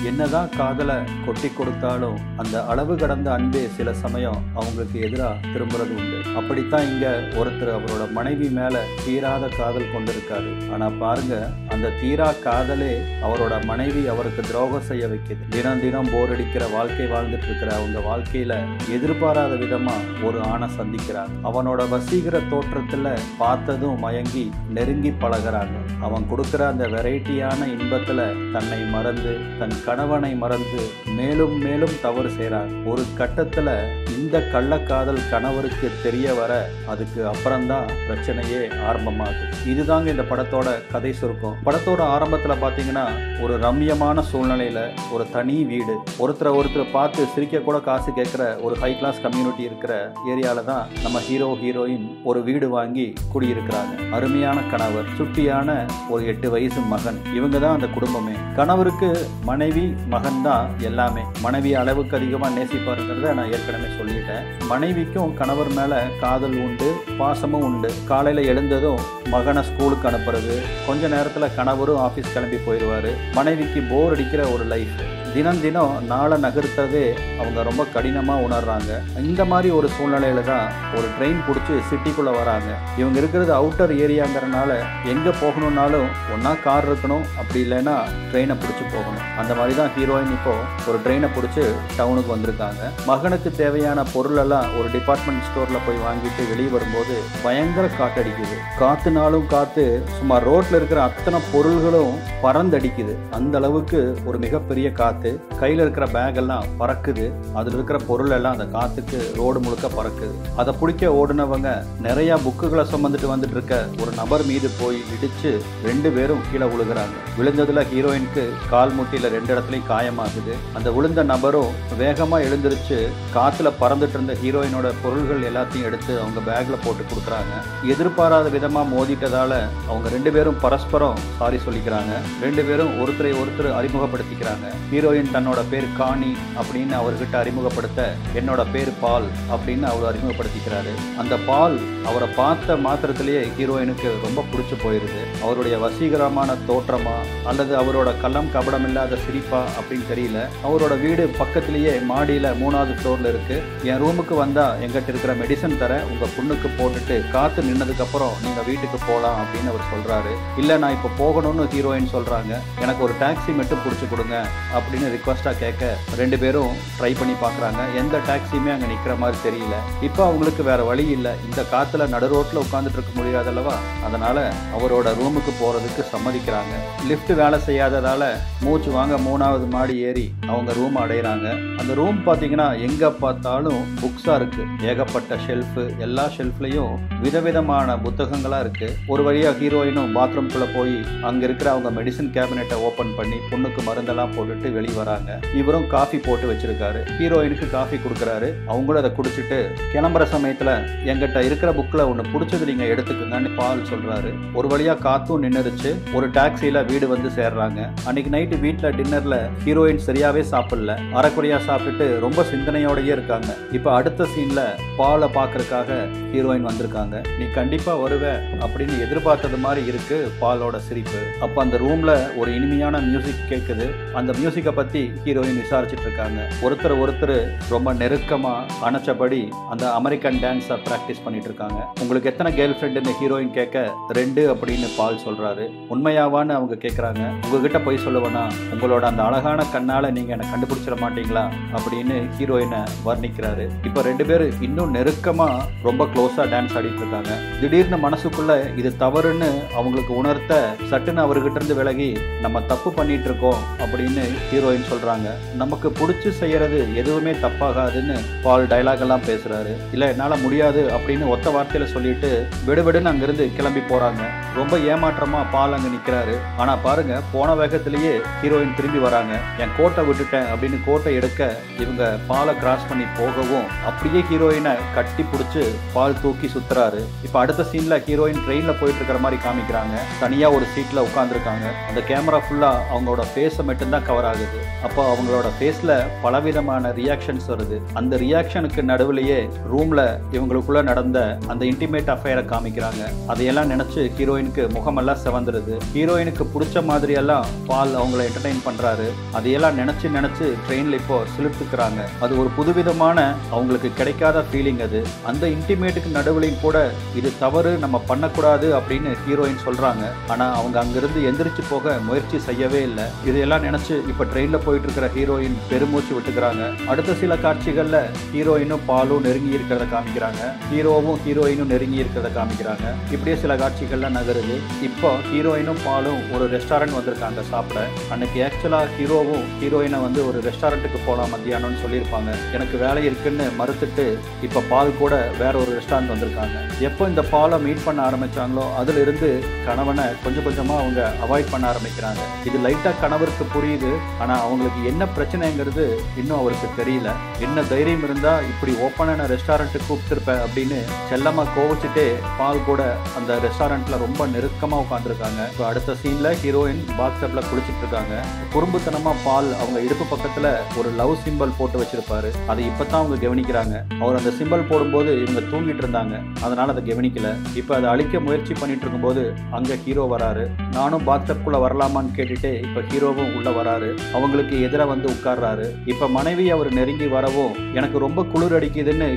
என்னதான் காதலை கொட்டி கொடுத்தாலும் அந்த அளவு கடந்த அன்பே சில சமயம் அவங்களுக்கு எதிராக திரும்புறது உண்டு. அப்படித்தான் இங்க ஒருத்தர் அவரோட மனைவி மேல தீராத காதல் கொண்டிருக்காரு. ஆனா பாருங்க, அந்த தீரா காதலே அவரோட மனைவி அவருக்கு துரோகம் செய்ய வைக்குது. தினம் தினம் போர் அடிக்கிற வாழ்க்கை வாழ்ந்துட்டு இருக்கிற அவங்க வாழ்க்கையில எதிர்பாராத விதமா ஒரு ஆணை சந்திக்கிறாங்க. அவனோட வசீகர தோற்றத்துல பார்த்ததும் மயங்கி நெருங்கி பழகிறாங்க. அவன் கொடுக்கிற அந்த வெரைட்டியான இன்பத்துல தன்னை மறந்து தன் கணவனை மறந்து மேலும் மேலும் தவறு செய்றாங்க. ஒரு கட்டத்துல இந்த கள்ளக்காதல் கணவருக்கு தெரிய வர அதுக்கு அப்புறம்தான் பிரச்சனையே ஆரம்பமாகுது. இதுதாங்க இந்த படத்தோட கதை சுருக்கம். படத்தோட ஆரம்பத்துல பாத்தீங்கன்னா ஒரு ரம்யமான சூழ்நிலையில ஒரு தனி வீடு, ஒருத்தரை பார்த்து சிரிக்க கூட காசு கேட்கிற ஒரு ஹை கிளாஸ் கம்யூனிட்டி இருக்கிற ஏரியால தான் நம்ம ஹீரோயின் ஒரு வீடு வாங்கி குடியிருக்கிறாங்க. அருமையான கணவர், சுட்டியான ஒரு 8 வயசு மகன், இவங்க தான் அந்த குடும்பமே. கணவருக்கு மனைவி மகன் தான் எல்லாமே. மனைவி அளவுக்கு அதிகமா நேசிப்பாருங்கிறத நான் ஏற்கனவே சொல்லிட்டேன். மனைவிக்கும் கணவர் மேல காதல் உண்டு, பாசமும் உண்டு. காலையில எழுந்ததும் மகனை ஸ்கூலுக்கு அனுப்புறது, கொஞ்ச நேரத்துல கணவரும் ஆபீஸ் கிளம்பி போயிடுவாரு. மனைவிக்கு போர் அடிக்கிற ஒரு லைஃப். தினம் தினம் நாளை நகர்த்தவே அவங்க ரொம்ப கடினமா உணர்றாங்க. இந்த மாதிரி ஒரு சூழ்நிலையில தான் ஒரு ட்ரெயின் பிடிச்சி சிட்டிக்குள்ள வராங்க. இவங்க இருக்கிறது அவுட்டர் ஏரியாங்கிறனால எங்க போகணும்னாலும் ஒன்னா கார் இருக்கணும், அப்படி இல்லைன்னா ட்ரெயினை பிடிச்சி போகணும். அந்த மாதிரி தான் ஹீரோயின் இப்போ ஒரு ட்ரெயினை பிடிச்சி டவுனுக்கு வந்திருக்காங்க. மகனுக்கு தேவையான பொருள் எல்லாம் ஒரு டிபார்ட்மெண்ட் ஸ்டோர்ல போய் வாங்கிட்டு வெளியே வரும்போது பயங்கர காற்றடிக்குது. காத்துனாலும் காத்து சும்மா ரோட்ல இருக்கிற அத்தனை பொருள்களும் பறந்தடிக்குது. அந்த அளவுக்கு ஒரு மிகப்பெரிய காத்து. கையில இருக்கிற பேக் எல்லாம் பறக்குது. அதுல இருக்கிற பொருள் எல்லாம் அந்த காத்துக்கு ரோடு முழுக்க பறக்குது. அதை பிடிக்க ஓடுனவங்க நிறைய புக்குகளை சுமந்துட்டு வந்துட்டு இருக்க ஒரு நபர் மீது போய் இடிச்சு 2 பேரும் கீழே விழுகிறாங்க. விழுந்ததுல ஹீரோயினுக்கு கால் முட்டியில 2 இடத்துலயும் காயமாகுது. அந்த விழுந்த நபரும் வேகமா எழுந்திருச்சு காத்துல பறந்துட்டு இருந்த ஹீரோயினோட பொருள்கள் எல்லாத்தையும் எடுத்து அவங்க பேக்ல போட்டு கொடுக்குறாங்க. எதிர்பாராத விதமா மோதிட்டதால அவங்க 2 பேரும் பரஸ்பரம் சாரி சொல்லிக்கிறாங்க. 2 பேரும் ஒருத்தரை அறிமுகப்படுத்திக்கிறாங்க. ஹீரோயின் தன்னோட பேர் காணி அப்படின்னு அவர்கிட்ட அறிமுகப்படுத்த, என்னோட பேர் பால் அப்படின்னு அவர் அறிமுகப்படுத்திக்கிறாரு. அந்த பால் அவரை பார்த்த மாத்திரத்திலேயே ஹீரோயினுக்கு ரொம்ப பிடிச்சு போயிருது. அவருடைய வசீகரமான தோற்றமா அல்லது அவரோட கள்ளம் கபடம் இல்லாத சிரிப்பா அப்படின்னு தெரியல. அவரோட வீடு பக்கத்திலேயே மாடியில 3வது ஃப்ளோர்ல இருக்கு. என் ரூமுக்கு வந்தா எங்கிட்ட இருக்கிற மெடிசன் தர உங்க புண்ணுக்கு போட்டுட்டு காத்து நின்னதுக்கு அப்புறம் நீங்க வீட்டுக்கு போலாம் அப்படின்னு அவர் சொல்றாரு. இல்ல நான் இப்ப போகணும்னு ஹீரோயின் சொல்றாங்க. எனக்கு ஒரு டாக்ஸி மட்டும் பிடிச்சு கொடுங்க அப்படின்னு ரிக்வஸ்டா கேட்க 2 பேரும் ட்ரை பண்ணி பார்க்குறாங்க. எந்த டாக்ஸியுமே அங்கே நிற்கிற மாதிரி தெரியல. இப்போ அவங்களுக்கு வேற வழி இல்லை. இந்த காத்துல நடு ரோட்டில் உட்காந்துட்டு இருக்க முடியாதல்லவா, அதனால அவரோட ரூமுக்கு போறதுக்கு சம்மதிக்கிறாங்க. லிஃப்ட் வேலை செய்யாததால மூச்சு வாங்க 3வது மாடி ஏறி அவங்க ரூம் அடைகிறாங்க. அந்த ரூம் பார்த்தீங்கன்னா எங்க பார்த்தாலும் புக்ஸா இருக்கு. ஏகப்பட்ட ஷெல்ஃபு, எல்லா ஷெல்ஃப்லையும் விதவிதமான புத்தகங்களா இருக்கு. ஒரு வழியா ஹீரோயினும் பாத்ரூம்குள்ள போய் அங்க இருக்கிற அவங்க மெடிசன் கேபினெட்டை ஓபன் பண்ணி பொண்ணுக்கு மருந்தெல்லாம் போட்டுட்டு வெளியே வராங்க. இவரும் காஃபி போட்டு வச்சிருக்காரு. ஹீரோயினுக்கு காஃபி கொடுக்குறாரு. அவங்களும் அதை குடிச்சிட்டு கிளம்புற சமயத்துல எங்கிட்ட இருக்கிற புக்ல ஒண்ணு பிடிச்சது நீங்க எடுத்துக்கங்கன்னு பால் சொல்றாரு. ஒரு வழியா காத்தும் நின்னுருச்சு. ஒரு டாக்ஸில வீடு வந்து சேர்றாங்க. அன்னைக்கு நைட்டு வீட்டுல டின்னர்ல ஹீரோயின் சரியாவே சாப்பிடல, அரைக்குறையா சாப்பிட்டுட்டு ரொம்ப சிந்தனையோடயே இருக்காங்க. இப்ப அடுத்த சீன்ல பாலை பாக்குறதுக்காக ஹீரோயின் வந்திருக்காங்க. நீ கண்டிப்பா வருவ அப்படின்னு எதிர்பார்த்தது மாதிரி இருக்கு பாலோட சிரிப்பு. அப்ப அந்த ரூம்ல ஒரு இனிமையான மியூசிக் கேட்குது. அந்த மியூசிக்கை பத்தி ஹீரோயின் விசாரிச்சுட்டு இருக்காங்க. ஒருத்தர் ரொம்ப நெருக்கமா அணைச்சபடி அந்த அமெரிக்கன் டான்ஸை பிராக்டிஸ் பண்ணிட்டு இருக்காங்க. உங்களுக்கு எத்தனை கேர்ள் ஃப்ரெண்டுன்னு ஹீரோயின் கேட்க 2 அப்படின்னு பால் சொல்றாரு. உண்மையாவான்னு அவங்க கேட்கறாங்க. உங்ககிட்ட போய் சொல்லுவேனா, உங்களோட அந்த அழகான கண்ணால நீங்க என்ன கண்டுபிடிச்சிட மாட்டீங்களா அப்படின்னு ஹீரோயினை வர்ணிக்கிறாரு. இப்ப 2 பேரும் இன்னும் நெருக்கமா ரொம்ப க்ளோஸா டான்ஸ் ஆடிட்டு இருக்காங்க. திடீர்னு மனசுக்குள்ள இது தவறுன்னு அவங்களுக்கு உணர்த்த சட்டுன்னு அவர்கிட்ட இருந்து விலகி நம்ம தப்பு பண்ணிட்டு இருக்கோம் அப்படின்னு ஹீரோயின் சொல்றாங்க. நமக்கு பிடிச்சி செய்யறது எதுவுமே தப்பாகாதுன்னு பால் டைலாக் எல்லாம் பேசுறாரு. இல்ல என்னால முடியாது அப்படின்னு ஒத்த வார்த்தையில சொல்லிட்டு விடுவிடுன்னு அங்கிருந்து கிளம்பி போறாங்க. ரொம்ப ஏமாற்றமா பால் அங்க நிக்கிறாரு. ஆனா பாருங்க, போன வேகத்திலேயே ஹீரோயின் திரும்பி வராங்க. என் கோட்டை விட்டுட்டேன் அப்படின்னு கோட்டை எடுக்க இவங்க பாலை கிராஸ் பண்ணி போகவும் அப்படியே ஹீரோயினை கட்டி பிடிச்சு பால் தூக்கி சுத்துறாரு. இப்ப அடுத்த சீன்ல ஹீரோயின் ட்ரெயின்ல போயிட்டு இருக்கிற மாதிரி காமிக்கிறாங்க. தனியா ஒரு சீட் சீட்டில் உட்காந்துருக்காங்க. அந்த கேமரா ஃபுல்லாக அவங்களோட ஃபேஸை மட்டும்தான் கவர் ஆகுது. அப்போ அவங்களோட ஃபேஸில் பலவிதமான ரியாக்ஷன்ஸ் வருது. அந்த ரியாக்ஷனுக்கு நடுவுலையே ரூமில் இவங்களுக்குள்ள நடந்த அந்த இன்டிமேட் அஃபேரை காமிக்கிறாங்க. அதையெல்லாம் நினச்சி ஹீரோயினுக்கு முகமெல்லாம் செவந்துருது. ஹீரோயினுக்கு பிடிச்ச மாதிரியெல்லாம் பால் அவங்கள என்டர்டெயின் பண்ணுறாரு. அதையெல்லாம் நினச்சி ட்ரெயினில் இப்போ சிலிர்த்துக்கிறாங்க. அது ஒரு புதுவிதமான அவங்களுக்கு கிடைக்காத ஃபீலிங் அது. அந்த இன்டிமேட்டுக்கு நடுவுலையும் கூட இது தவறு, நம்ம பண்ணக்கூடாது அப்படின்னு ஹீரோயின் சொல்கிறாங்க. ஆனால் அவங்க அங்கிருந்து எந்திரிச்சு போக முயற்சி செய்யவே இல்லை. இதையெல்லாம் நினச்சி இப்போ ட்ரெயினில் போயிட்டு இருக்கிற ஹீரோயின் பெருமூச்சு விட்டுக்கிறாங்க. அடுத்த சில காட்சிகளில் ஹீரோயினும் பாலும் நெருங்கி இருக்கிறத காமிக்கிறாங்க. ஹீரோவும் ஹீரோயினும் நெருங்கி இருக்கிறத காமிக்கிறாங்க. இப்படியே சில காட்சிகள்லாம் நகருது. இப்போ ஹீரோயினும் பாலும் ஒரு ரெஸ்டாரண்ட் வந்திருக்காங்க சாப்பிட. அன்னைக்கு ஆக்சுவலாக ஹீரோவும் ஹீரோயினை வந்து ஒரு ரெஸ்டாரண்ட்டுக்கு போகலாம் மத்தியானம்னு சொல்லியிருப்பாங்க. எனக்கு வேலை இருக்குன்னு மறுத்துட்டு இப்போ பால் கூட வேற ஒரு ரெஸ்டாரண்ட் வந்திருக்காங்க. எப்போ இந்த பாலை மீட் பண்ண ஆரம்பிச்சாங்களோ அதிலிருந்து கணவனை கொஞ்சம் கொஞ்சமாக அவங்க அவாய்ட் பண்ண ஆரம்பிக்கிறாங்க. இது லைட்டாக கணவருக்கு புரியுது. ஆனால் அவங்களுக்கு என்ன பிரச்சனைங்கிறது இன்னும் அவருக்கு தெரியல. என்ன தைரியம் இருந்தால் இப்படி ஓப்பனான ரெஸ்டாரண்ட்டுக்கு கூப்பிட்டுருப்பேன் அப்படின்னு செல்லமாக கோவிச்சுட்டே பால் கூட அந்த ரெஸ்டாரண்ட்டில் ரொம்ப நெருக்கமாக உட்காந்துருக்காங்க. இப்போ அடுத்த சீனில் ஹீரோயின் பாத்டப்ல குளிச்சுட்டு இருக்காங்க. குறும்புத்தனமாக பால் அவங்க இடுப்பு பக்கத்தில் ஒரு லவ் சிம்பல் போட்டு வச்சிருப்பாரு. அதை இப்பதான் அவங்க கவனிக்கிறாங்க. அவர் அந்த சிம்பல் போடும்போது இவங்க தூங்கிட்டு இருந்தாங்க, அதனால அதை கவனிக்கல. இப்போ அதை அழிக்க முயற்சி பண்ணிட்டு இருக்கும்போது அங்க ஹீரோ வராரு. நானும் பாத்டப்குள்ள வரலாமான்னு கேட்டுட்டு இப்ப ஹீரோவும் உள்ள வராரு. அவங்களுக்கு எதிராக வந்து உட்கார்றாரு. இப்ப மனைவி அவர் நெருங்கி வரவும் எனக்கு ரொம்ப குளிர் அடிக்குதுன்னு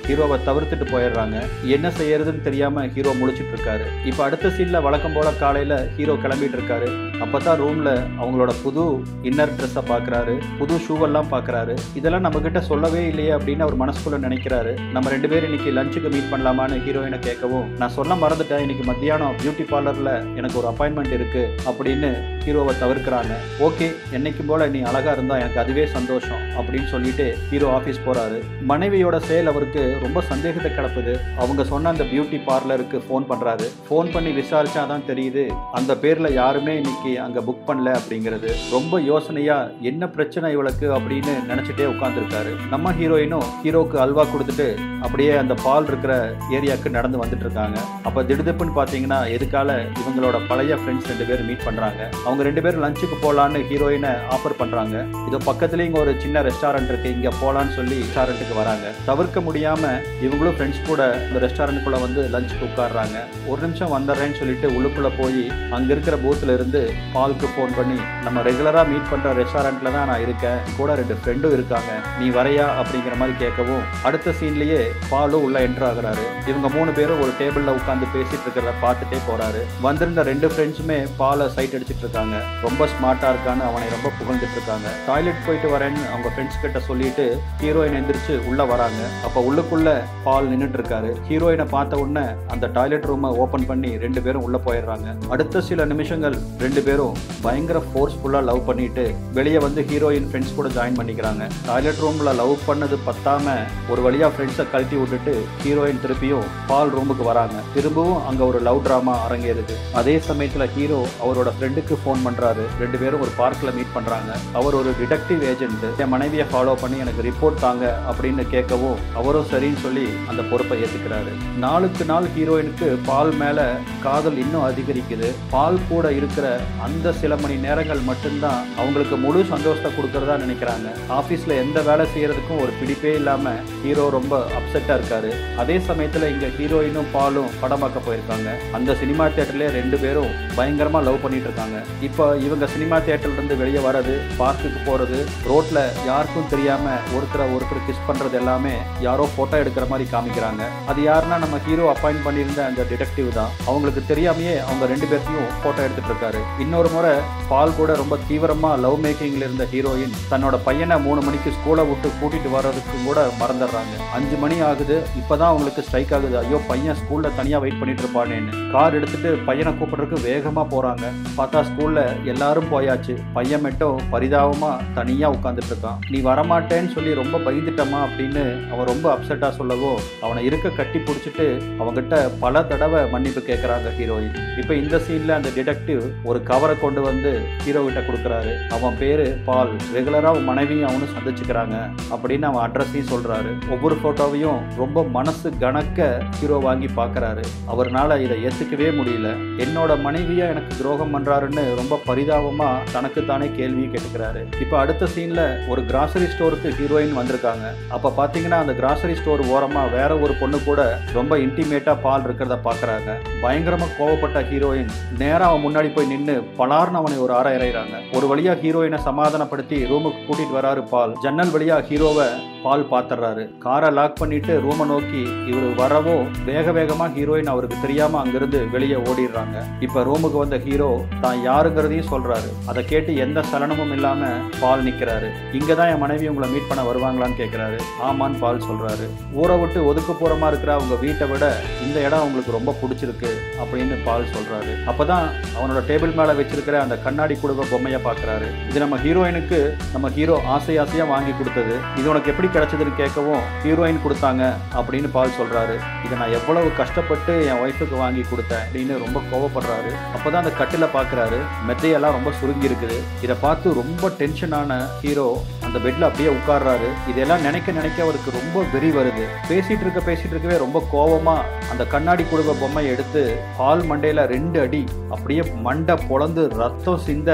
ஹீரோவை தவிர்த்துட்டு போயிடுறாங்க. என்ன செய்யறதுன்னு தெரியாம ஹீரோ முழிச்சிட்டு இருக்காரு. இப்ப அடுத்த சீன்ல வழக்கம் போல காலையில ஹீரோ கிளம்பிட்டு இருக்காரு. அப்பதான் ரூம்ல அவங்களோட புது இன்னர் ட்ரெஸ்ஸை பாக்குறாரு, புது ஷூவெல்லாம் பாக்குறாரு. இதெல்லாம் நம்ம கிட்ட சொல்லவே இல்லையே அப்படின்னு அவர் மனசுக்குள்ள நினைக்கிறாரு. நம்ம 2 பேரும் இன்னைக்கு லஞ்சுக்கு மீட் பண்ணலாமான்னு ஹீரோயினை கேட்கவும் நான் சொல்ல மறந்துட்டேன், இன்னைக்கு மத்தியானம் பியூட்டி பார்லர்ல எனக்கு ஒரு அப்பாயின்மெண்ட் இருக்கு அப்படின்னு ஹீரோவை தவிர்க்கிறாங்க. ஓகே, என்னைக்கும் போல நீ அழகா இருந்தா எனக்கு அதுவே சந்தோஷம் அப்படின்னு சொல்லிட்டு ஹீரோ ஆஃபீஸ் போறாரு. மனைவியோட செயல் அவருக்கு ரொம்ப சந்தேகத்தை கிளப்புது. அவங்க சொன்ன அந்த பியூட்டி பார்லருக்கு ஃபோன் பண்றாரு. ஃபோன் பண்ணி விசாரிச்சாதான் தெரியுது அந்த பேர்ல யாருமே இன்னைக்கு அங்க புக் பண்ணல அப்படிங்கிறது. ரொம்ப யோசனையா என்ன பிரச்சனை இவளுக்கு அப்படின்னு நினைச்சிட்டே உட்கார்ந்துருக்காரு. நம்ம ஹீரோயினும் ஹீரோக்கு அல்வா கொடுத்துட்டு அப்படியே அந்த பால் இருக்கிற ஏரியாவுக்கு நடந்து வந்துட்டு இருக்காங்க. அப்ப திடுதிப்புன்னு பாத்தீங்கன்னா எதுக்கால இவங்களோட பழைய ஃப்ரெண்ட்ஸ் 2 பேர் மீட் பண்றாங்க. அவங்க 2 பேரும் லஞ்சுக்கு போலான்னு ஹீரோயினை ஆஃபர் பண்றாங்க. இதோ பக்கத்துலயே இங்க ஒரு சின்ன ரெஸ்டாரண்ட் இருக்கு, இங்க போலான்னு சொல்லி ரெஸ்டாரண்ட்டுக்கு வராங்க. தவிர்க்க முடியாம இவங்களும் ஃப்ரெண்ட்ஸ் கூட இந்த ரெஸ்டாரண்ட்டுக்குள்ள வந்து லஞ்சுக்கு உட்கார்றாங்க. ஒரு நிமிஷம் வந்துடுறேன்னு சொல்லிட்டு உள்ளுக்குள்ள போய் அங்க இருக்கிற பூத்துல இருந்து பாலுக்கு போன் பண்ணி நம்ம ரெகுலரா மீட் பண்ற ரெஸ்டாரண்ட்ல தான் நான் இருக்கேன், கூட 2 ஃப்ரெண்டும் இருக்காங்க, நீ வரையா அப்படிங்கிற மாதிரி கேட்கவும் அடுத்த சீன்லயே பாலும் உள்ள என்டர் ஆகுறாரு. இவங்க 3 பேரும் ஒரு டேபிள்ல உட்காந்து பேசிட்டு இருக்கிறத பார்த்துட்டே போறாரு. வந்திருந்த 2 ஃப்ரெண்ட்ஸுமே பாலை சைட் அடிச்சிட்டு இருக்காங்க. ரொம்ப ஸ்மார்ட்டா இருக்கான்னு அவனை ரொம்ப புகழ்ந்துட்டு இருக்காங்க. டாய்லெட் போயிட்டு வரேன்னு அவங்க ஃப்ரெண்ட்ஸ் கிட்ட சொல்லிட்டு ஹீரோயின் எந்திரிச்சு உள்ள வராங்க. அப்ப உள்ளுக்குள்ள பால் நின்றுட்டு இருக்காரு. ஹீரோயினை பார்த்த உடனே அந்த டாய்லெட் ரூமை ஓபன் பண்ணி 2 பேரும் உள்ள போயிடுறாங்க. அடுத்த சில நிமிஷங்கள் 2 பேரும் பயங்கர ஃபோர்ஸ்ஃபுல்லா லவ் பண்ணிட்டு வெளியே வந்து ஹீரோயின் ஃப்ரெண்ட்ஸ் கூட ஜாயின் பண்ணிக்கிறாங்க. டாய்லெட் ரூம்ல லவ் பண்ணது பத்தாம ஒரு வழியா ஃப்ரெண்ட்ஸை கழட்டி விட்டுட்டு ஹீரோயின் திருப்பியும் பால் ரூமுக்கு வராங்க. திரும்பவும் அங்க ஒரு லவ் டிராமா அரங்கேறுது. அதே சமயத்துல ஹீரோ அவரோட ஃப்ரெண்டுக்கு ஃபோன் பண்றாரு. 2 பேரும் ஒரு பார்க்ல மீட் பண்றாங்க. அவர் ஒரு டிடெக்டிவ் ஏஜென்ட். என் மனைவியை ஃபாலோ பண்ணி எனக்கு ரிப்போர்ட் தாங்க அப்படின்னு கேட்கவும் அவரும் சரின்னு சொல்லி அந்த பொறுப்பை ஏத்துக்கிறாரு. நாளுக்கு நாள் ஹீரோயினுக்கு பால் மேல காதல் இன்னும் அதிகரிக்குது. பால் கூட இருக்கிற அந்த சில மணி நேரங்கள் மட்டும்தான் அவங்களுக்கு முழு சந்தோஷத்தை கொடுக்கறதா நினைக்கிறாங்க. ஆபீஸ்ல எந்த வேலை செய்யறதுக்கும் ஒரு பிடிப்பே இல்லாம ஹீரோ ரொம்ப அப்செட்டா இருக்காரு. அதே சமயத்துல இங்க ஹீரோயினும் பாலும் படம் பார்க்க போயிருக்காங்க. அந்த சினிமா தியேட்டர்ல 2 பேரும் பயங்கரமா லவ் பண்ணிட்டு இருக்காங்க. இப்போ இவங்க சினிமா தியேட்டர்ல இருந்து வெளியே வர்றது, பார்க்குக்கு போறது, ரோட்ல யாருக்கும் தெரியாம ஒருத்தர் கிஸ் பண்றது எல்லாமே யாரோ போட்டோ எடுக்கிற மாதிரி காமிக்கிறாங்க. அது யாருன்னா நம்ம ஹீரோ அப்பாயிண்ட் பண்ணியிருந்த அந்த டிடெக்டிவ் தான். அவங்களுக்கு தெரியாமையே அவங்க 2 பேர்த்தையும் போட்டோ எடுத்துட்டு இருக்காரு. இன்னொரு முறை பால் கூட ரொம்ப தீவிரமா லவ் மேக்கிங்ல இருந்த ஹீரோயின் தன்னோட பையனை 3 மணிக்கு ஸ்கூலை விட்டு கூட்டிட்டு வர்றதுக்கு கூட மறந்துடுறாங்க. 5 மணி ஆகுது. இப்பதான் அவங்களுக்கு ஸ்ட்ரைக் ஆகுது, ஐயோ பையன் ஸ்கூல்ல தனியா வெயிட் பண்ணிட்டு இருப்பானேன்னு. கார் எடுத்துட்டு பையனை கூப்பிடுறதுக்கு வேகமா போறாங்க. பார்த்தா ஸ்கூல்ல எல்லாரும் போயாச்சு. பையன் மட்டும் பரிதாபமா தனியா உட்கார்ந்துட்டு இருக்கான். நீ வரமாட்டேன்னு சொல்லி ரொம்ப பயந்துட்டமா அப்படின்னு அவன் ரொம்ப அப்செட்டா சொல்லவோ அவனை இருக்க கட்டி பிடிச்சிட்டு அவங்கிட்ட பல தடவை மன்னிப்பு கேட்கறாங்க ஹீரோயின். இப்ப இந்த சீன்ல அந்த டிடெக்டிவ் ஒரு கவரை கொண்டு வந்து ஹீரோ கிட்ட கொடுக்குறாரு. அவன் பேரு பால், ரெகுலரா அவன் மனைவியும் அவனும் சந்திச்சுக்கிறாங்க அப்படின்னு அவன் அட்ரஸையும் சொல்றாரு. ஒவ்வொரு போட்டோவையும் ரொம்ப மனசு கணக்க ஹீரோ வாங்கி பாக்குறாரு. அவர்னால இதை ஏத்துக்கவே முடியல. என்னோட என்னோட மனைவியா எனக்கு துரோகம் பண்றாருன்னு ரொம்ப பரிதாபமா தனக்கு தானே கேள்வி கேட்டுக்கிறாரு. இப்ப அடுத்த சீன்ல ஒரு கிராசரி ஸ்டோருக்கு ஹீரோயின் வந்திருக்காங்க. அப்ப பாத்தீங்கன்னா அந்த கிராசரி ஸ்டோர் ஓரமா வேற ஒரு பொண்ணு கூட ரொம்ப இன்டிமேட்டா பால் இருக்கிறத பாக்குறாங்க. பயங்கரமா கோவப்பட்ட ஹீரோயின் நேரா அவன் முன்னாடி போய் நின்னு பலார்னு அவனை ஒரு அறை இறைறாங்க. ஒரு வழியா ஹீரோயினை சமாதானப்படுத்தி ரூமுக்கு கூட்டிட்டு வராரு பால். ஜன்னல் வழியா ஹீரோவை பால் பாத்துறாரு. காரை லாக் பண்ணிட்டு ரூமை நோக்கி இவரு வரவும் வேக வேகமா ஹீரோயின் அவருக்கு தெரியாம அங்கிருந்து வெளியே ஓடிடுறாங்க. இப்ப ரூமுக்கு வந்த ஹீரோ தான் யாருங்கிறதையும் சொல்றாரு. அதை கேட்டு எந்த சலனமும் இல்லாம பால் நிக்கிறாரு. இங்கதான் என் மனைவி உங்களை மீட் பண்ண வருவாங்களான்னு கேட்கிறாரு. ஆமான்னு பால் சொல்றாரு. ஊரை விட்டு ஒதுக்குப்புறமா இருக்கிற அவங்க வீட்டை விட இந்த இடம் உங்களுக்கு ரொம்ப பிடிச்சிருக்கு அப்படின்னு பால் சொல்றாரு. அப்பதான் அவனோட டேபிள் மேல வச்சிருக்கிற அந்த கண்ணாடி குடும்ப பொம்மையை பாக்குறாரு. இது நம்ம ஹீரோயினுக்கு நம்ம ஹீரோ ஆசையா வாங்கி கொடுத்தது. இது உனக்கு எப்படி கிடைச்சதுன்னு கேட்கவும் ஹீரோயின் கொடுத்தாங்க அப்படின்னு பால் சொல்றாரு. இதை நான் எவ்வளவு கஷ்டப்பட்டு என் ஒய்ஃபுக்கு வாங்கி கொடுத்தேன் அப்படின்னு ரொம்ப கோவப்படுறாரு. அப்பதான் அந்த கட்டில பாக்குறாரு. மெத்தையெல்லாம் ரொம்ப சுருங்கி இருக்குது. இதை பார்த்து ரொம்ப டென்ஷனான ஹீரோ அந்த பெட்ல அப்படியே உட்கார்றாரு. இதெல்லாம் நினைக்க அவருக்கு ரொம்ப வெறி வருது. பேசிட்டு இருக்கவே ரொம்ப கோவமா அந்த கண்ணாடி குடும்ப பொம்மையை எடுத்து பால் மண்டையில 2 அடி அப்படியே மண்டை பொளந்து ரத்தம் சிந்த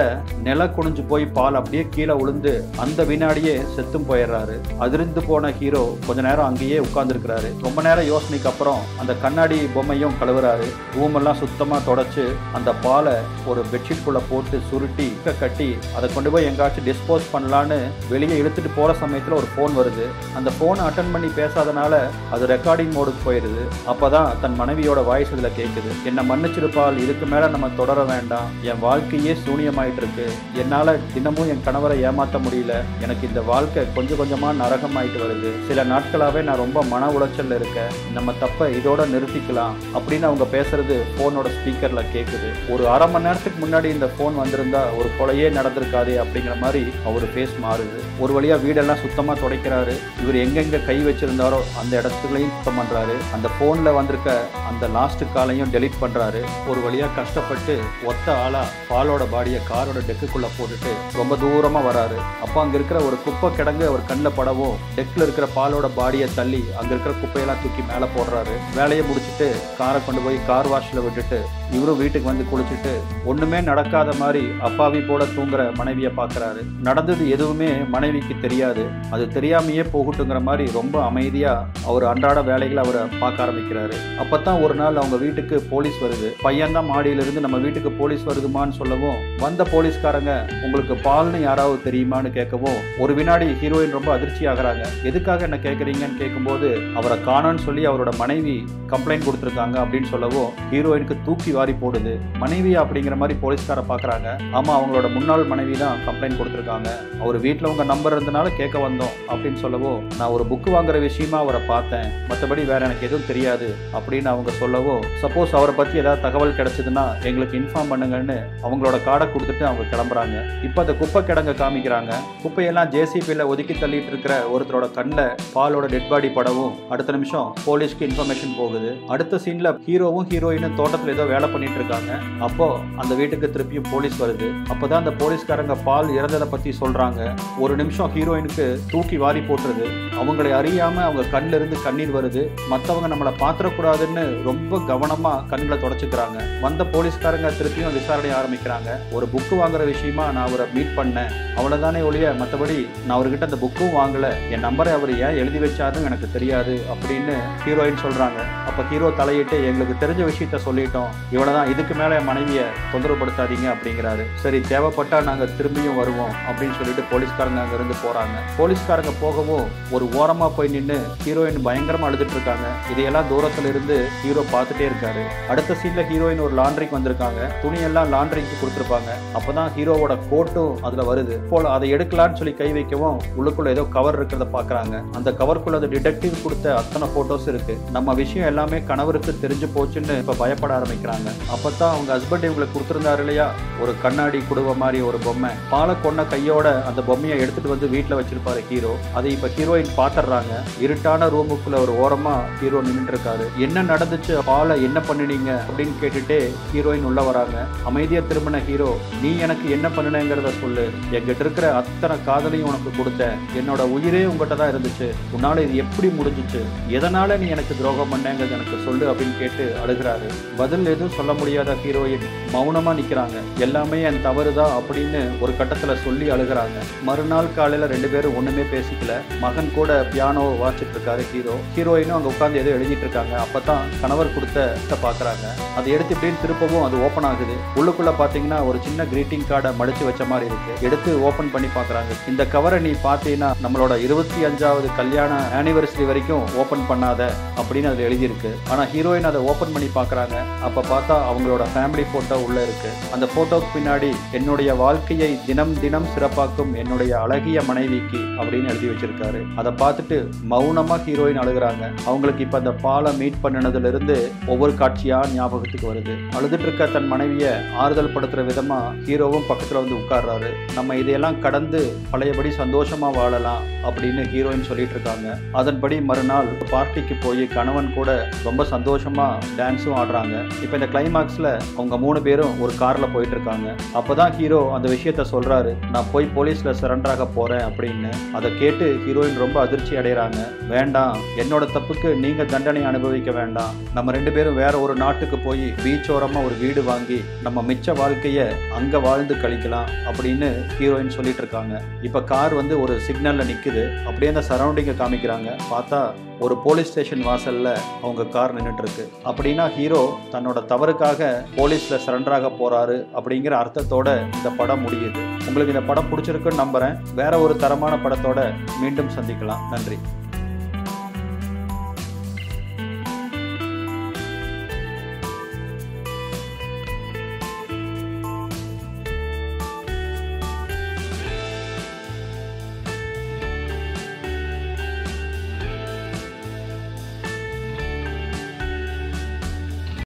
நில குனிஞ்சு போய் பால் அப்படியே கீழே விழுந்து அந்த வினாடியே செத்தும் போயிடுறாரு. அதிர்ந்து போன ஹீரோ கொஞ்ச நேரம் அங்கேயே உட்கார்ந்து இருக்கிறாரு. ரொம்ப நேரம் யோசனைக்கு அப்புறம் அந்த கண்ணாடி பொம்மையும் கழுவுறாரு. ரூம் எல்லாம் சுத்தமா தொடச்சு அந்த பாலை ஒரு பெட்ஷீட் குள்ள போட்டு சுருட்டி கட்டி அதை கொண்டு போய் எங்காச்சும் டிஸ்போஸ் பண்ணலான்னு வெளியே இழுத்துட்டு போற சமயத்துல ஒரு போன் வருது. அந்த போனை அட்டன் பண்ணி பேசாதனால அது ரெக்கார்டிங் மோடுக்கு போயிருது. அப்பதான் தன் மனைவியோட வாய்ஸ் இதுல கேட்குது. என்ன மன்னிச்சிருப்பால், இதுக்கு மேல நம்ம தொடர வேண்டாம். என் வாழ்க்கையே சூனியமாயிட்டு இருக்கு. என்னால தினமும் என் கணவரை ஏமாத்த முடியல. எனக்கு இந்த வாழ்க்கை கொஞ்சமா நரகமாயிட்டு வருது. சில நாட்களாவே நான் ரொம்ப மன உளைச்சல்ல இருக்கேன். நம்ம தப்ப இதோட நிறுத்திக்கலாம் அப்படின்னு அவங்க பேசுறது போனோட ஸ்பீக்கர்ல கேட்குது. ஒரு அரை மணி நேரத்துக்கு முன்னாடி இந்த போன் வந்திருந்தா ஒரு கொலையே நடந்திருக்காது அப்படிங்கிற மாதிரி அவரு ஃபேஸ் மாறுது. ஒரு வழியா வீடெல்லாம் சுத்தமா துடைக்கிறாரு. இவர் எங்கெங்க கை வச்சிருந்தாரோ அந்த இடத்துலையும் சுத்தம் பண்றாரு. அந்த போன்ல வந்திருக்க அந்த லாஸ்ட் காலையும் டெலீட் பண்றாரு. ஒரு வழியா கஷ்டப்பட்டு ஒத்த ஆளா பாலோட பாடியை காரோட டெக்குக்குள்ள போட்டுட்டு ரொம்ப தூரமா வராரு. அப்ப அங்க இருக்கிற ஒரு குப்பை கிடங்கு அவர் கண்ணில் படவும் டெக்ல இருக்கிற பாலோட பாடியை தள்ளி அங்க இருக்கிற குப்பையெல்லாம் தூக்கி மேல போடுறாரு. வேலையை முடிச்சுட்டு காரை கொண்டு போய் கார் வாஷ்ல விட்டுட்டு இவரும் வீட்டுக்கு வந்து குளிச்சுட்டு ஒண்ணுமே நடக்காத மாதிரி அப்பாவி போல தூங்குற மனைவியை பாக்குறாரு. நடந்தது எதுவுமே மனைவிக்கு தெரியாது. அது தெரியாமையே போகட்டுங்கிற மாதிரி ரொம்ப அமைதியா அவர் அன்றாட வேலைகளை அவரை பார்க்க ஆரம்பிக்கிறாரு. அப்பதான் ஒரு நாள் அவங்க வீட்டுக்கு போலீஸ் வருது. பையன் தான் மாடியில இருந்து நம்ம வீட்டுக்கு போலீஸ் வருதுமான்னு சொல்லவும் வந்த போலீஸ்காரங்க உங்களுக்கு பால்னு யாராவது தெரியுமான்னு கேட்கவும் ஒரு வினாடி ஹீரோயின் ரொம்ப அதிர்ச்சி ஆகுறாங்க. எதுக்காக என்ன கேட்குறீங்கன்னு கேட்கும்போது அவரை காணோன்னு சொல்லி அவரோட மனைவி கம்ப்ளைண்ட் கொடுத்துருக்காங்க அப்படின்னு சொல்லவும் ஹீரோயினுக்கு தூக்கி வாரி போடுது. மனைவி அப்படிங்கிற மாதிரி போலீஸ்கார பாக்குறாங்க. ஆமா, அவங்களோட முன்னாள் மனைவி தான் கம்ப்ளைண்ட் கொடுத்துருக்காங்க. அவர் வீட்டில் உங்க நம்பர் இருந்தனால கேட்க வந்தோம் அப்படின்னு சொல்லவும் நான் ஒரு புக்கு வாங்குற விஷயமா அவரை பார்த்தேன், மற்றபடி வேற எனக்கு எதுவும் தெரியாது அப்படின்னு அவங்க சொல்லவும் சப்போஸ் அவரை பத்தி ஏதாவது தகவல் கிடைச்சதுன்னா எங்களுக்கு இன்ஃபார்ம் பண்ணுங்கன்னு அவங்களோட கார்டை கொடுத்துட்டு அவங்க கிளம்புறாங்க. இப்போ அந்த குப்பை கிடங்க காமிக்கிறாங்க. குப்பையெல்லாம் ஜேசிபியில் ஒதுக்கி தள்ளிட்டு இருக்கிற ஒருத்தரோட கண்ணில் பாலோட டெட் பாடி படவும் அடுத்த நிமிஷம் போலீஸ்க்கு இன்ஃபர்மேஷன் போகுது. அடுத்த சீன்ல ஹீரோவும் ஹீரோயினும் தோட்டத்தில் ஏதோ வேலை பண்ணிட்டு இருக்காங்க. அப்போ அந்த வீட்டுக்கு திருப்பியும் போலீஸ் வருது. அப்பதான் அந்த போலீஸ்காரங்க பால் இறந்ததை பத்தி சொல்றாங்க. ஒரு நிமிஷம் ஹீரோயினுக்கு தூக்கி வாரி போட்டுருது. அவங்களை அறியாம அவங்க கண்ணில இருந்து கண்ணீர் வருது. மற்றவங்க நம்மளை பாத்திரக்கூடாதுன்னு ரொம்ப கவனமா கண்ணில் தொடச்சுக்கிறாங்க. வந்த போலீஸ்காரங்க திருப்பியும் விசாரணை ஆரம்பிக்கிறாங்க. ஒரு புக்கு வாங்குற விஷயமா நான் அவரை மீட் பண்ணேன், அவ்வளவுதானே ஒழிய மற்றபடி நான் அவர்கிட்ட அந்த புக்கும் வாங்கல. என் நம்பரை அவர் ஏன் எழுதி வச்சாருன்னு எனக்கு தெரியாது அப்படின்னு ஹீரோயின் சொல்றாங்க. அப்ப ஹீரோ தலையிட்டு எங்களுக்கு தெரிஞ்ச விஷயத்த சொல்லிட்டோம், இவ்வளவுதான், இதுக்கு மேல என் மனைவியை தொந்தரவுப்படுத்தாதீங்க அப்படிங்கிறாரு. சரி, தேவைப்பட்டா நாங்க திரும்பியும் வருவோம் அப்படின்னு சொல்லிட்டு போலீஸ்காரங்க அங்க இருந்து போறாங்க. போலீஸ்காரங்க போகவும் ஒரு ஓரமா போய் நின்று ஹீரோயின் பயங்கரமா அழுதுட்டு இருக்காங்க. இதையெல்லாம் தூரத்துல இருந்து ஹீரோ பார்த்துட்டே இருக்காரு. அடுத்த சீன்ல ஹீரோயின் ஒரு லாண்ட்ரிக்கு வந்திருக்காங்க. துணியெல்லாம் லாண்ட்ரிக்கு கொடுத்துருப்பாங்க. அப்பதான் ஹீரோவோட கோட்டும் அதுல வருது. போல அதை எடுக்கலான்னு சொல்லி கை வைக்கவும் உள்ளுக்குள்ள ஏதோ கவர் இருக்கிறத பாக்குறாங்க. அந்த கவருக்குள்ள அந்த டிடெக்டிவ் கொடுத்த அத்தனை போட்டோஸ் இருக்கு. நம்ம விஷயம் எல்லாமே கணவருக்கு தெரிஞ்சு போச்சுன்னு இப்ப பயப்பட ஆரம்பிக்கிறாங்க. அப்பதான் அவங்க ஹஸ்பண்ட் இவங்களுக்கு கொடுத்திருந்தாரு இல்லையா, ஒரு கண்ணாடி குடுவை மாதிரி ஒரு பொம்மை. பாலை கொன்ன கையோட அந்த பொம்மையை எடுத்துட்டு வந்து வீட்டில் வச்சிருப்பாரு ஹீரோ. அதை இப்ப ஹீரோயின் பாத்துறாங்க. இருட்டான ரூமுக்குள்ள ஒரு ஓரமா ஹீரோ நின்றுட்டு இருக்காரு. என்ன நடந்துச்சு, பாலை என்ன பண்ணினீங்க அப்படின்னு கேட்டுட்டே ஹீரோயின் உள்ள வராங்க. அமைதியா திரும்பின ஹீரோ, நீ எனக்கு என்ன பண்ணினேங்கிறத சொல்லு, என்கிட்ட இருக்கிற அத்தனை காதலையும் உனக்கு கொடுத்தேன், என்னோட உயிரே உங்ககிட்ட தான் இருந்துச்சு, உன்னால இது எப்படி முடிஞ்சிச்சு, எதனால நீ எனக்கு துரோகம் பண்ணேங்கிறது எனக்கு சொல்லு அப்படின்னு கேட்டு அழுகிறாரு. பதில் எதுவும் சொல்ல முடியாத ஹீரோயின் மௌனமா நிக்கிறாங்க. எல்லாமே என் தவறுதான் அப்படின்னு ஒரு கட்டத்துல சொல்லி அழுகிறாங்க. மறுநாள் காலையில ரெண்டு பேரும் ஒண்ணுமே பேசிக்கல. மகன் கூட பியானோவை வாசிச்சுட்டு இருக்காரு ஹீரோ. ஹீரோயினும் அங்க உட்காந்து ஏதோ எழுதிட்டு இருக்காங்க. அப்பதான் கணவர் கொடுத்த பாக்குறாங்க. அதை எடுத்து இப்படின்னு திருப்பவும் அது ஓப்பன் ஆகுது. உள்ளுக்குள்ள பாத்தீங்கன்னா ஒரு சின்ன கிரீட்டிங் கார்டை மடிச்சு வச்ச மாதிரி இருக்கு. எடுத்து ஓபன் பண்ணி பாக்குறாங்க. இந்த கவரை நீ பாத்தீங்கன்னா நம்மளோட 25வது கல்யாண ஆனிவர்சரி வரைக்கும் ஓபன் பண்ணாத அப்படின்னு அதுல எழுதியிருக்கு. ஆனா ஹீரோயின் அதை ஓபன் பண்ணி பாக்குறாங்க. அப்ப பார்த்தா அவங்களோட ஃபேமிலி போட்டோ உள்ள இருக்கு. அந்த போட்டோக்கு பின்னாடி என்னுடைய வாழ்க்கையை தினம் தினம் சிறப்பாக்கும் என்னுடைய அழகிய மனைவிக்கு அப்படின்னு எழுதி வச்சிருக்காரு. அதை பார்த்துட்டு மௌனமா ஹீரோயின் அழுகிறாங்க. அவங்களுக்கு இப்ப அந்த பாலை மீட் பண்ணினதுல இருந்து ஒவ்வொரு காட்சியா ஞாபகத்துக்கு வருது. அழுதுட்டு இருக்க தன் மனைவிய ஆறுதல் படுத்துற விதமா ஹீரோவும் பக்கத்துல வந்து உட்கார்றாரு. நம்ம இதையெல்லாம் கடந்து பழையபடி சந்தோஷமா வாழலாம் அப்படின்னு ஹீரோயின் சொல்லிட்டு இருக்காங்க. அதன்படி மறுநாள் பார்ட்டிக்கு போய் கணவன் கூட ரொம்ப சந்தோஷமா டான்ஸும் ஆடுறாங்க. இப்ப இந்த கிளைமாக்ஸ்ல அவங்க 3 பேரும் ஒரு கார்ல போயிட்டு இருக்காங்க. அப்பதான் ஹீரோ அந்த விஷயத்த சொல்றாரு, நான் போய் போலீஸ்ல சரண்டராக போறேன் அப்படின்னு. அதை கேட்டு ஹீரோயின் ரொம்ப அதிர்ச்சி அடைகிறாங்க. வேண்டாம், என்னோட தப்புக்கு நீங்க தண்டனை அனுபவிக்க வேண்டாம், நம்ம 2 பேரும் வேற ஒரு நாட்டுக்கு போய் பீச்சோரமா ஒரு வீடு வாங்கி நம்ம மிச்ச வாழ்க்கைய அங்க வாழ்ந்து கழிக்கலாம் அப்படின்னு ஹீரோயின் சொல்லிட்டு இருக்காங்க. இப்ப கார் வந்து ஒரு சிக்னல்ல நிக்குது. அப்படியே அந்த சரௌண்டிங்கை காமிக்கிறாங்க. பார்த்தா ஒரு போலீஸ் ஸ்டேஷன் வாசல்ல அவங்க கார் நின்றுட்டு இருக்கு. அப்படின்னா ஹீரோ தன்னோட தவறுக்காக போலீஸ்ல சரண்டராக போறாரு அப்படிங்கிற அர்த்தத்தோட இந்த படம் முடியுது. உங்களுக்கு இந்த படம் பிடிச்சிருக்குன்னு நம்புறேன். வேற ஒரு தரமான படத்தோட மீண்டும் சந்திக்கலாம். நன்றி.